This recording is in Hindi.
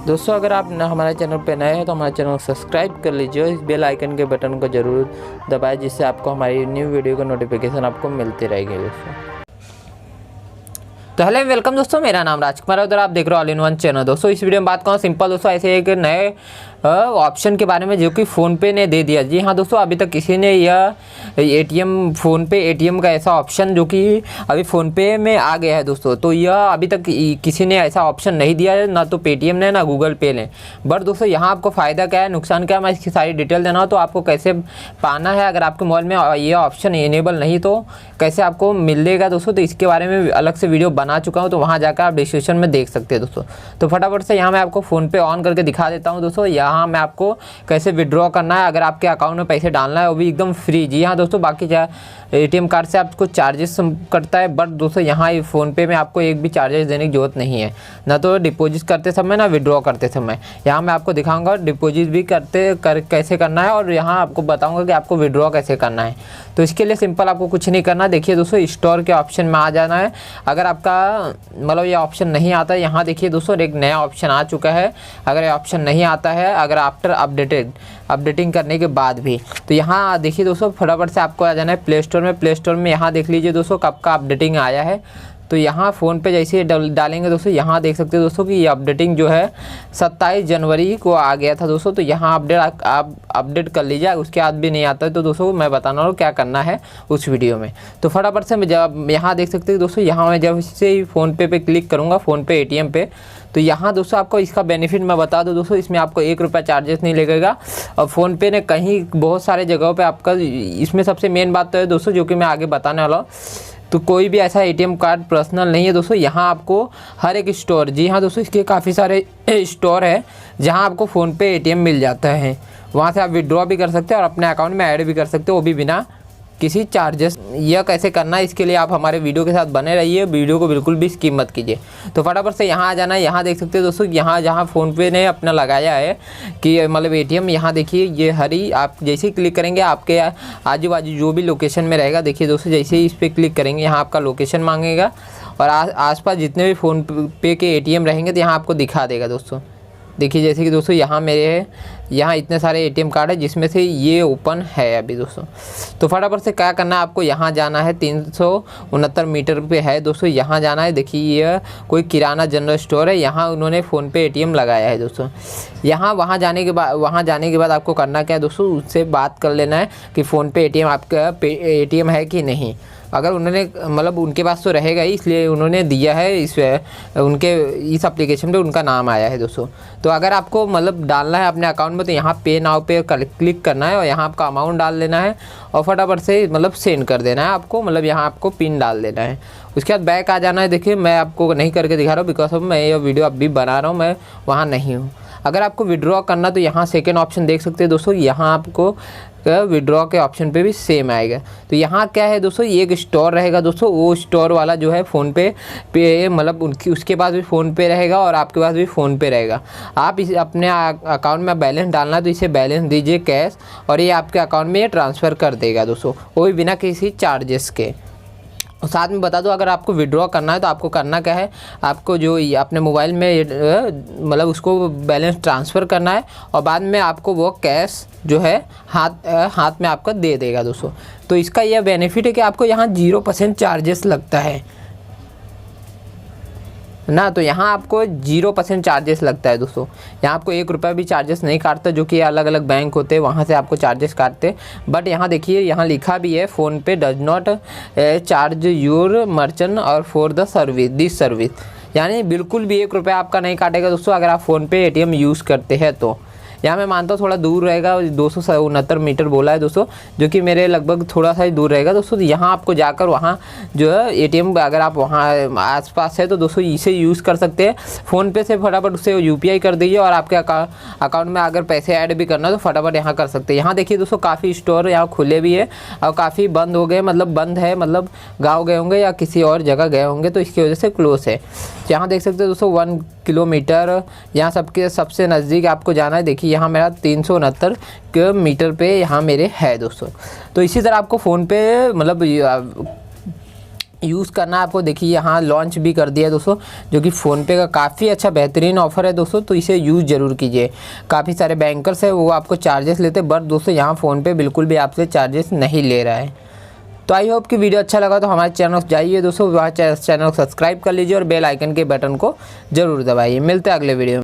दोस्तों अगर आप हमारे चैनल पर नए हैं तो हमारे चैनल को सब्सक्राइब कर लीजिए, इस बेल आइकन के बटन को ज़रूर दबाएं जिससे आपको हमारी न्यू वीडियो का नोटिफिकेशन आपको मिलती रहेगी दोस्तों। तो हेलो वेलकम दोस्तों, मेरा नाम राजकुमार है और आप देख रहे हो ऑल इन वन चैनल। दोस्तों इस वीडियो में बात करूँ सिंपल दोस्तों ऐसे एक नए ऑप्शन के बारे में जो कि फ़ोनपे ने दे दिया। जी हाँ दोस्तों, अभी तक किसी ने यह ATM फ़ोनपे ATM का ऐसा ऑप्शन जो कि अभी फ़ोनपे में आ गया है दोस्तों, तो यह अभी तक किसी ने ऐसा ऑप्शन नहीं दिया है, ना तो पेटीएम ने ना गूगल पे ने। बट दोस्तों यहाँ आपको फ़ायदा क्या है, नुकसान क्या है, मैं इसकी सारी डिटेल देना हो तो आपको कैसे पाना है। अगर आपके मोबाइल में ये ऑप्शन इनेबल नहीं तो कैसे आपको मिलेगा दोस्तों, तो इसके बारे में अलग से वीडियो बना चुका हूँ, तो वहाँ जाकर आप डिस्क्रिप्शन में देख सकते हैं दोस्तों। तो फटाफट से यहाँ मैं आपको फ़ोनपे ऑन करके दिखा देता हूँ दोस्तों। यहाँ मैं आपको कैसे विड्रॉ करना है, अगर आपके अकाउंट में पैसे डालना है वो भी एकदम फ्री। जी हाँ दोस्तों, बाकी ATM कार्ड से आपको चार्जेस करता है, बट दोस्तों यहाँ फ़ोनपे में आपको एक भी चार्जेस देने की ज़रूरत नहीं है, ना तो डिपॉजिट करते समय ना विड्रॉ करते समय। यहाँ मैं आपको दिखाऊंगा डिपॉजिट भी कैसे करना है और यहाँ आपको बताऊंगा कि आपको विड्रॉ कैसे करना है। तो इसके लिए सिंपल आपको कुछ नहीं करना। देखिए दोस्तों, स्टोर के ऑप्शन में आ जाना है। अगर आपका मतलब ये ऑप्शन नहीं आता है, यहाँ देखिए दोस्तों एक नया ऑप्शन आ चुका है। अगर ये ऑप्शन नहीं आता है, अगर आफ्टर अपडेटिंग करने के बाद भी, तो यहाँ देखिए दोस्तों फटाफट से आपको आ जाना है प्ले स्टोर में। प्ले स्टोर में यहाँ देख लीजिए दोस्तों कब का अपडेटिंग आया है। तो यहाँ फ़ोन पे जैसे डालेंगे दोस्तों, यहाँ देख सकते हैं दोस्तों कि ये अपडेटिंग जो है 27 जनवरी को आ गया था दोस्तों। तो यहाँ आप अपडेट कर लीजिए। उसके बाद भी नहीं आता है तो दोस्तों मैं बताना हूँ क्या करना है उस वीडियो में। तो फटाफट से मैं जब यहाँ देख सकते हैं दोस्तों, यहाँ मैं जब से फ़ोनपे पे क्लिक करूँगा, फ़ोनपे ATM पे, तो यहाँ दोस्तों आपको इसका बेनिफिट मैं बता दूँ दोस्तों, इसमें आपको 1 रुपया चार्जेस नहीं लगेगा। और फ़ोनपे ने कहीं बहुत सारे जगहों पे आपका, इसमें सबसे मेन बात तो है दोस्तों जो कि मैं आगे बताने वाला हूँ, तो कोई भी ऐसा ATM कार्ड पर्सनल नहीं है दोस्तों। यहाँ आपको हर एक स्टोर, जी हाँ दोस्तों, इसके काफ़ी सारे स्टोर है जहाँ आपको फ़ोनपे ATM मिल जाता है। वहाँ से आप विड्रॉ भी कर सकते हैं और अपने अकाउंट में ऐड भी कर सकते हो, वो भी बिना किसी चार्जेस। यह कैसे करना है इसके लिए आप हमारे वीडियो के साथ बने रहिए, वीडियो को बिल्कुल भी स्किप मत कीजिए। तो फटाफट से यहाँ आ जाना है। यहाँ देख सकते हैं दोस्तों, यहाँ जहाँ फ़ोनपे ने अपना लगाया है कि मतलब ATM, यहाँ देखिए ये हरी, आप जैसे ही क्लिक करेंगे आपके आजू बाजू जो भी लोकेशन में रहेगा, देखिए दोस्तों जैसे ही इस पर क्लिक करेंगे यहाँ आपका लोकेशन मांगेगा और आसपास जितने भी फ़ोनपे के ATM रहेंगे तो यहाँ आपको दिखा देगा दोस्तों। देखिए जैसे कि दोस्तों यहाँ मेरे यहाँ इतने सारे ATM कार्ड है जिसमें से ये ओपन है अभी दोस्तों। तो फटाफट से क्या करना है, आपको यहाँ जाना है। 369 मीटर पे है दोस्तों, यहाँ जाना है। देखिए ये कोई किराना जनरल स्टोर है, यहाँ उन्होंने फ़ोनपे ATM लगाया है दोस्तों। यहाँ वहाँ जाने के बाद आपको करना क्या है दोस्तों, उससे बात कर लेना है कि फ़ोनपे ATM आपका ATM है कि नहीं। अगर उन्होंने मतलब उनके पास तो रहेगा ही, इसलिए उन्होंने दिया है इस इस एप्लीकेशन पे उनका नाम आया है दोस्तों। तो अगर आपको मतलब डालना है अपने अकाउंट में, तो यहाँ पे नाउ पे क्लिक करना है और यहाँ आपका अमाउंट डाल देना है और फटाफट से मतलब सेंड कर देना है आपको, मतलब यहाँ आपको पिन डाल देना है। उसके बाद बैक आ जाना है। देखिए मैं आपको नहीं करके दिखा रहा हूँ बिकॉज मैं ये वीडियो अभी बना रहा हूँ, मैं वहाँ नहीं हूँ। अगर आपको विड्रॉ करना तो यहाँ सेकेंड ऑप्शन देख सकते हैं दोस्तों, यहाँ आपको विड्रॉ के ऑप्शन पे भी सेम आएगा। तो यहाँ क्या है दोस्तों, ये एक स्टोर रहेगा दोस्तों, वो स्टोर वाला जो है फ़ोनपे पे मतलब उसके पास भी फ़ोनपे रहेगा और आपके पास भी फ़ोनपे रहेगा। आप इस अपने अकाउंट में बैलेंस डालना है तो इसे बैलेंस दीजिए कैश, और ये आपके अकाउंट में ये ट्रांसफ़र कर देगा दोस्तों, वो भी बिना किसी चार्जेस के। और साथ में बता दो, अगर आपको विड्रॉ करना है तो आपको करना क्या है, आपको जो अपने मोबाइल में मतलब उसको बैलेंस ट्रांसफ़र करना है और बाद में आपको वो कैश जो है हाथ में आपका दे देगा दोस्तों। तो इसका यह बेनिफिट है कि आपको यहाँ 0% चार्जेस लगता है ना, तो यहाँ आपको 0% चार्जेस लगता है दोस्तों। यहाँ आपको 1 रुपया भी चार्जेस नहीं काटता, जो कि अलग अलग बैंक होते हैं वहाँ से आपको चार्जेस काटते। बट यहाँ देखिए यहाँ लिखा भी है PhonePe does not charge your merchant or for the service this service, यानी बिल्कुल भी 1 रुपया आपका नहीं काटेगा दोस्तों अगर आप फ़ोनपे ATM यूज़ करते हैं तो। यहाँ मैं मानता हूँ थोड़ा दूर रहेगा, 269 मीटर बोला है दोस्तों, जो कि मेरे लगभग थोड़ा सा ही दूर रहेगा दोस्तों। यहाँ आपको जाकर वहाँ जो है ATM अगर आप वहाँ आसपास है तो दोस्तों इसे यूज़ कर सकते हैं। फ़ोनपे से फटाफट उससे UPI कर दीजिए और आपके अकाउंट में अगर पैसे ऐड भी करना तो फटाफट यहाँ कर सकते हैं। यहाँ देखिए दोस्तों काफ़ी स्टोर यहाँ खुले भी है और काफ़ी बंद हो गए, मतलब बंद है मतलब गाँव गए होंगे या किसी और जगह गए होंगे तो इसकी वजह से क्लोज है। यहाँ देख सकते हैं दोस्तों 1 किलोमीटर यहाँ सबसे नज़दीक आपको जाना है। देखिए यहाँ मेरा 369 मीटर पे यहाँ मेरे है दोस्तों। तो इसी तरह आपको फ़ोनपे मतलब यूज़ करना है आपको। देखिए यहाँ लॉन्च भी कर दिया है दोस्तों, जो कि फ़ोनपे का काफ़ी अच्छा बेहतरीन ऑफ़र है दोस्तों, तो इसे यूज़ ज़रूर कीजिए। काफ़ी सारे बैंकर्स है वो आपको चार्जेस लेते हैं, बट दोस्तों यहाँ फ़ोनपे बिल्कुल भी आपसे चार्जेस नहीं ले रहा है। तो आई होप कि वीडियो अच्छा लगा तो हमारे चैनल जाइए दोस्तों, वहाँ चैनल को सब्सक्राइब कर लीजिए और बेल आइकन के बटन को ज़रूर दबाइए। मिलते हैं अगले वीडियो में।